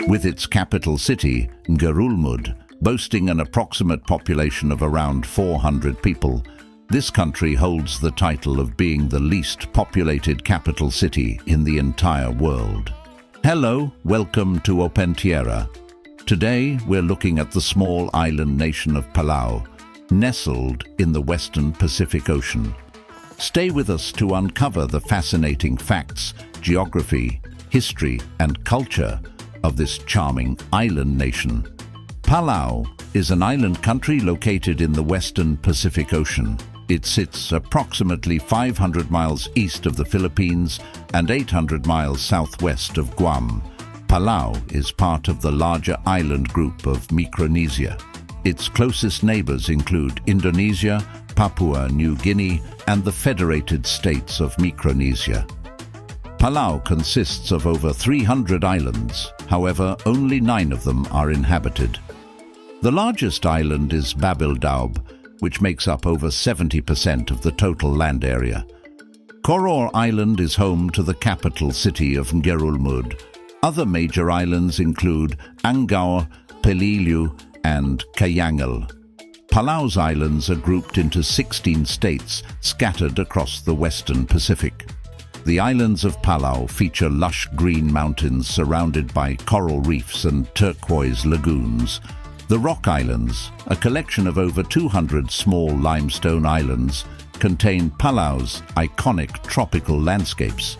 With its capital city, Ngerulmud, boasting an approximate population of around 400 people, this country holds the title of being the least populated capital city in the entire world. Hello, welcome to Open Tierra. Today we're looking at the small island nation of Palau, nestled in the western Pacific Ocean. Stay with us to uncover the fascinating facts, geography, history and culture of this charming island nation. Palau is an island country located in the western Pacific Ocean. It sits approximately 500 miles east of the Philippines and 800 miles southwest of Guam. Palau is part of the larger island group of Micronesia. Its closest neighbors include Indonesia, Papua New Guinea, and the Federated States of Micronesia. Palau consists of over 300 islands, however, only 9 of them are inhabited. The largest island is Babildaub, which makes up over 70% of the total land area. Koror Island is home to the capital city of Ngerulmud. Other major islands include Angaur, Peleliu, and Kayangal. Palau's islands are grouped into 16 states scattered across the western Pacific. The islands of Palau feature lush green mountains surrounded by coral reefs and turquoise lagoons. The Rock Islands, a collection of over 200 small limestone islands, contain Palau's iconic tropical landscapes.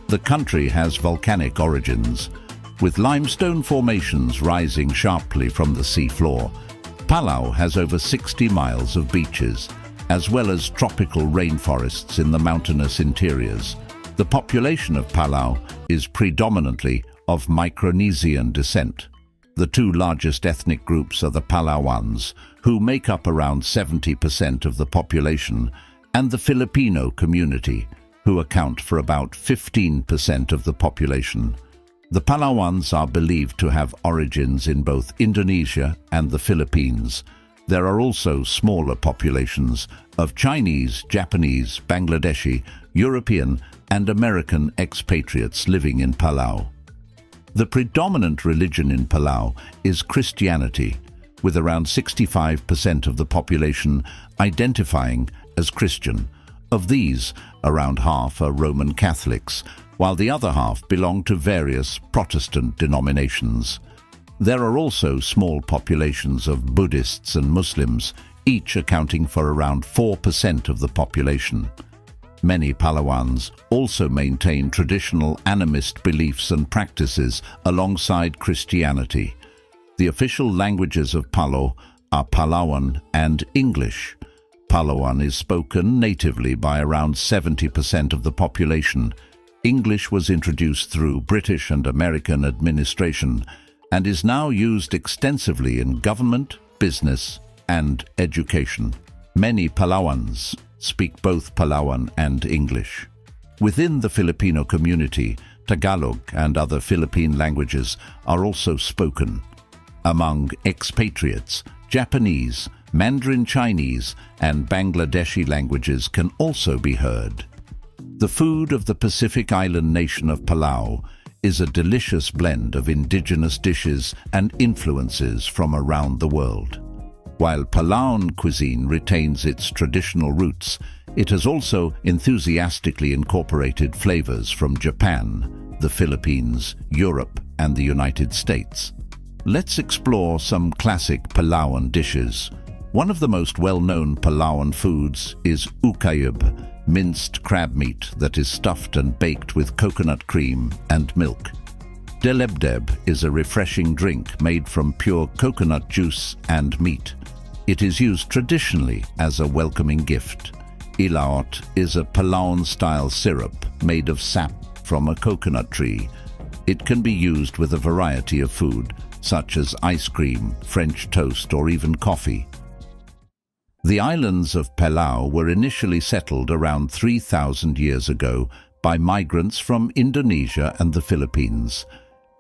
The country has volcanic origins, with limestone formations rising sharply from the seafloor. Palau has over 60 miles of beaches, as well as tropical rainforests in the mountainous interiors. The population of Palau is predominantly of Micronesian descent. The 2 largest ethnic groups are the Palauans, who make up around 70% of the population, and the Filipino community, who account for about 15% of the population. The Palauans are believed to have origins in both Indonesia and the Philippines. There are also smaller populations of Chinese, Japanese, Bangladeshi, European, and American expatriates living in Palau. The predominant religion in Palau is Christianity, with around 65% of the population identifying as Christian. Of these, around half are Roman Catholics, while the other half belong to various Protestant denominations. There are also small populations of Buddhists and Muslims, each accounting for around 4% of the population. Many Palauans also maintain traditional animist beliefs and practices alongside Christianity. The official languages of Palau are Palauan and English. Palauan is spoken natively by around 70% of the population. English was introduced through British and American administration and is now used extensively in government, business, and education. Many Palauans speak both Palauan and English. Within the Filipino community, Tagalog and other Philippine languages are also spoken. Among expatriates, Japanese, Mandarin Chinese, and Bangladeshi languages can also be heard. The food of the Pacific island nation of Palau is a delicious blend of indigenous dishes and influences from around the world. While Palauan cuisine retains its traditional roots, it has also enthusiastically incorporated flavors from Japan, the Philippines, Europe, and the United States. Let's explore some classic Palauan dishes. One of the most well-known Palauan foods is ukayub, minced crab meat that is stuffed and baked with coconut cream and milk. Delebdeb is a refreshing drink made from pure coconut juice and meat. It is used traditionally as a welcoming gift. Ilaot is a Palauan-style syrup made of sap from a coconut tree. It can be used with a variety of food, such as ice cream, French toast, or even coffee. The islands of Palau were initially settled around 3,000 years ago by migrants from Indonesia and the Philippines.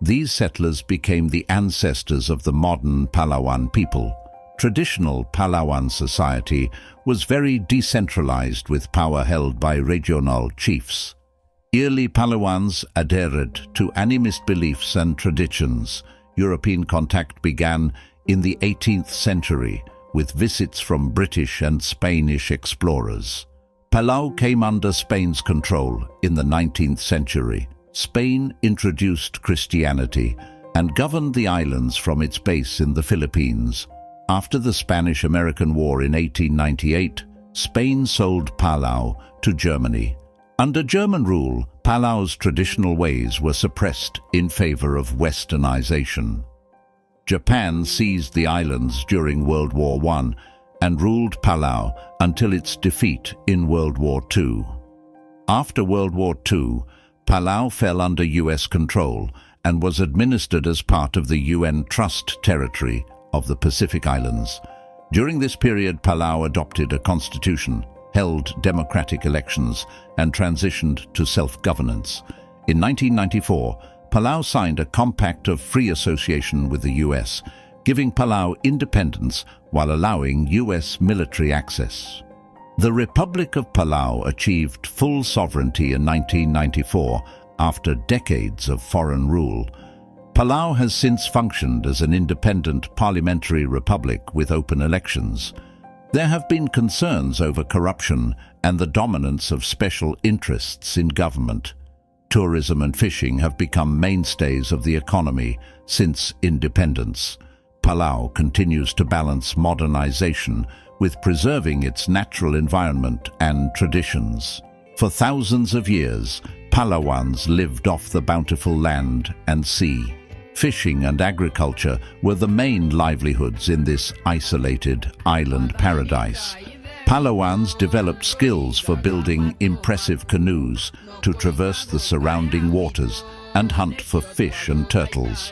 These settlers became the ancestors of the modern Palauan people. Traditional Palauan society was very decentralized with power held by regional chiefs. Early Palauans adhered to animist beliefs and traditions. European contact began in the 18th century with visits from British and Spanish explorers. Palau came under Spain's control in the 19th century. Spain introduced Christianity and governed the islands from its base in the Philippines. After the Spanish-American War in 1898, Spain sold Palau to Germany. Under German rule, Palau's traditional ways were suppressed in favor of westernization. Japan seized the islands during World War I and ruled Palau until its defeat in World War II. After World War II, Palau fell under US control and was administered as part of the UN Trust Territory of the Pacific Islands. During this period, Palau adopted a constitution, held democratic elections, and transitioned to self-governance. In 1994, Palau signed a compact of free association with the US, giving Palau independence while allowing US military access. The Republic of Palau achieved full sovereignty in 1994 after decades of foreign rule. Palau has since functioned as an independent parliamentary republic with open elections. There have been concerns over corruption and the dominance of special interests in government. Tourism and fishing have become mainstays of the economy since independence. Palau continues to balance modernization with preserving its natural environment and traditions. For thousands of years, Palauans lived off the bountiful land and sea. Fishing and agriculture were the main livelihoods in this isolated island paradise. Palauans developed skills for building impressive canoes to traverse the surrounding waters and hunt for fish and turtles.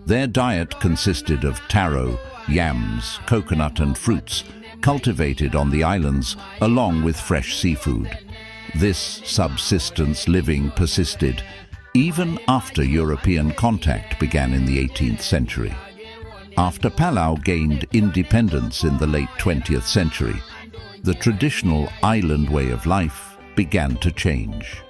Their diet consisted of taro, yams, coconut and fruits cultivated on the islands along with fresh seafood. This subsistence living persisted even after European contact began in the 18th century. After Palau gained independence in the late 20th century, the traditional island way of life began to change.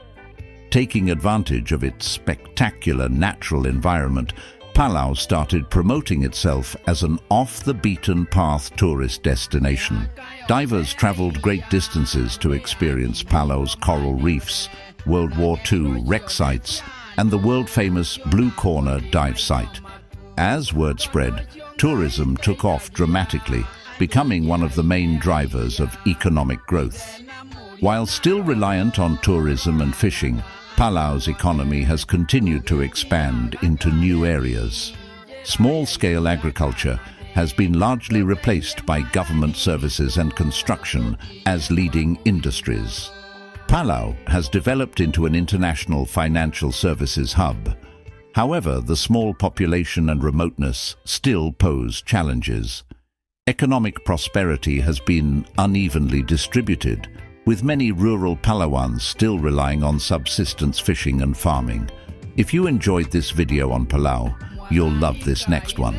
Taking advantage of its spectacular natural environment, Palau started promoting itself as an off-the-beaten-path tourist destination. Divers traveled great distances to experience Palau's coral reefs, World War II wreck sites, and the world-famous Blue Corner dive site. As word spread, tourism took off dramatically, becoming one of the main drivers of economic growth. While still reliant on tourism and fishing, Palau's economy has continued to expand into new areas. Small-scale agriculture has been largely replaced by government services and construction as leading industries. Palau has developed into an international financial services hub. However, the small population and remoteness still pose challenges. Economic prosperity has been unevenly distributed, with many rural Palauans still relying on subsistence fishing and farming. If you enjoyed this video on Palau, you'll love this next one.